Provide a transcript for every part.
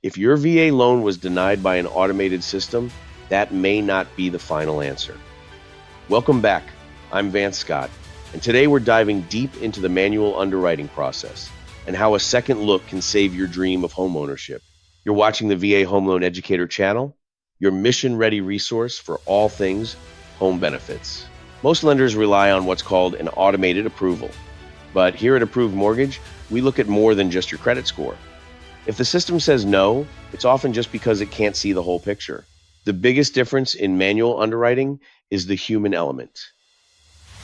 If your VA loan was denied by an automated system, that may not be the final answer. Welcome back. I'm Vance Scott, and today we're diving deep into the manual underwriting process and how a second look can save your dream of homeownership. You're watching the VA Home Loan Educator channel, your mission-ready resource for all things home benefits. Most lenders rely on what's called an automated approval, but here at Approved Mortgage, we look at more than just your credit score. If the system says no, it's often just because it can't see the whole picture. The biggest difference in manual underwriting is the human element.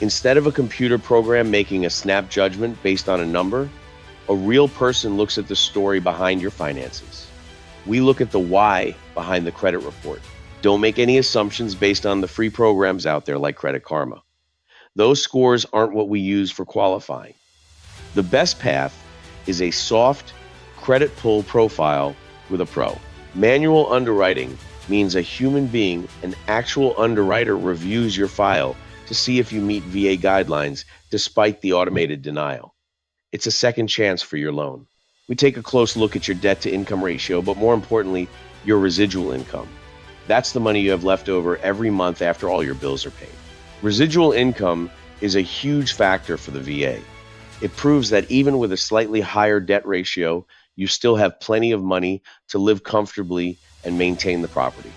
Instead of a computer program making a snap judgment based on a number, a real person looks at the story behind your finances. We look at the why behind the credit report. Don't make any assumptions based on the free programs out there like Credit Karma. Those scores aren't what we use for qualifying. The best path is a soft credit pull profile with a pro. Manual underwriting means a human being, an actual underwriter, reviews your file to see if you meet VA guidelines despite the automated denial. It's a second chance for your loan. We take a close look at your debt-to-income ratio, but more importantly, your residual income. That's the money you have left over every month after all your bills are paid. Residual income is a huge factor for the VA. It proves that even with a slightly higher debt ratio, you still have plenty of money to live comfortably and maintain the property.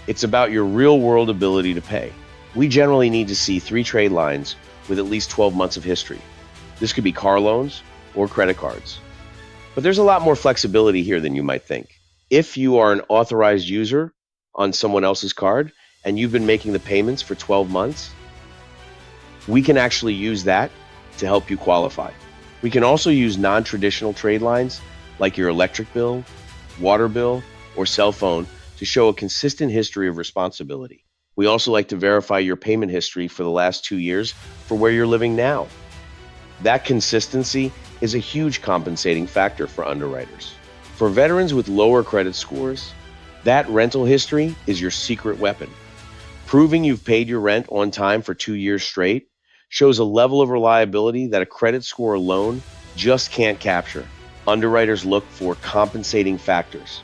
It's about your real-world ability to pay. We generally need to see 3 trade lines with at least 12 months of history. This could be car loans or credit cards. But there's a lot more flexibility here than you might think. If you are an authorized user on someone else's card and you've been making the payments for 12 months, we can actually use that to help you qualify. We can also use non-traditional trade lines like your electric bill, water bill, or cell phone to show a consistent history of responsibility. We also like to verify your payment history for the last 2 years for where you're living now. That consistency is a huge compensating factor for underwriters. For veterans with lower credit scores, that rental history is your secret weapon. Proving you've paid your rent on time for 2 years straight shows a level of reliability that a credit score alone just can't capture. Underwriters look for compensating factors,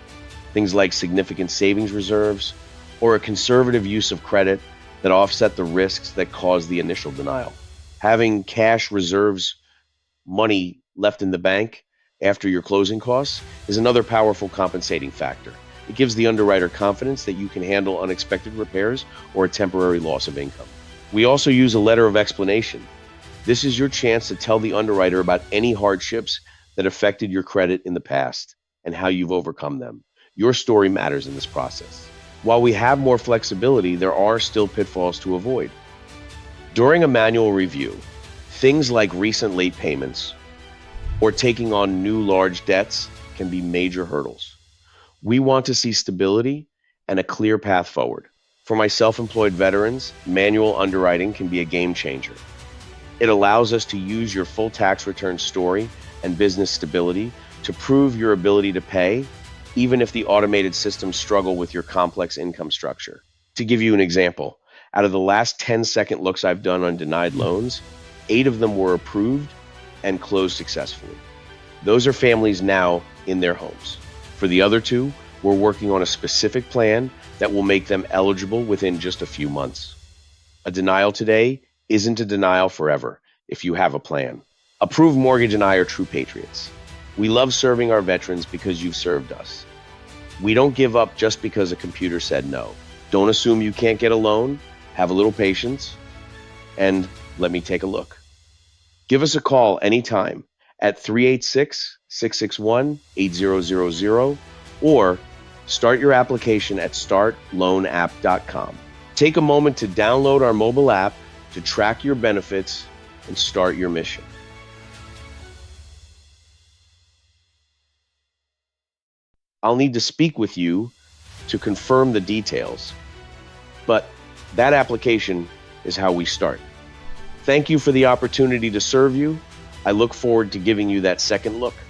things like significant savings reserves or a conservative use of credit that offset the risks that cause the initial denial. Having cash reserves, money left in the bank after your closing costs, is another powerful compensating factor. It gives the underwriter confidence that you can handle unexpected repairs or a temporary loss of income. We also use a letter of explanation. This is your chance to tell the underwriter about any hardships that affected your credit in the past and how you've overcome them. Your story matters in this process. While we have more flexibility, there are still pitfalls to avoid. During a manual review, things like recent late payments or taking on new large debts can be major hurdles. We want to see stability and a clear path forward. For my self-employed veterans, manual underwriting can be a game changer. It allows us to use your full tax return story and business stability to prove your ability to pay, even if the automated systems struggle with your complex income structure. To give you an example, out of the last 10 second looks I've done on denied loans, 8 of them were approved and closed successfully. Those are families now in their homes. For the other 2, we're working on a specific plan that will make them eligible within just a few months. A denial today isn't a denial forever if you have a plan. Approved Mortgage and I are true patriots. We love serving our veterans because you've served us. We don't give up just because a computer said no. Don't assume you can't get a loan. Have a little patience and let me take a look. Give us a call anytime at 386-661-8000 or start your application at startloanapp.com. Take a moment to download our mobile app to track your benefits and start your mission. I'll need to speak with you to confirm the details, but that application is how we start. Thank you for the opportunity to serve you. I look forward to giving you that second look.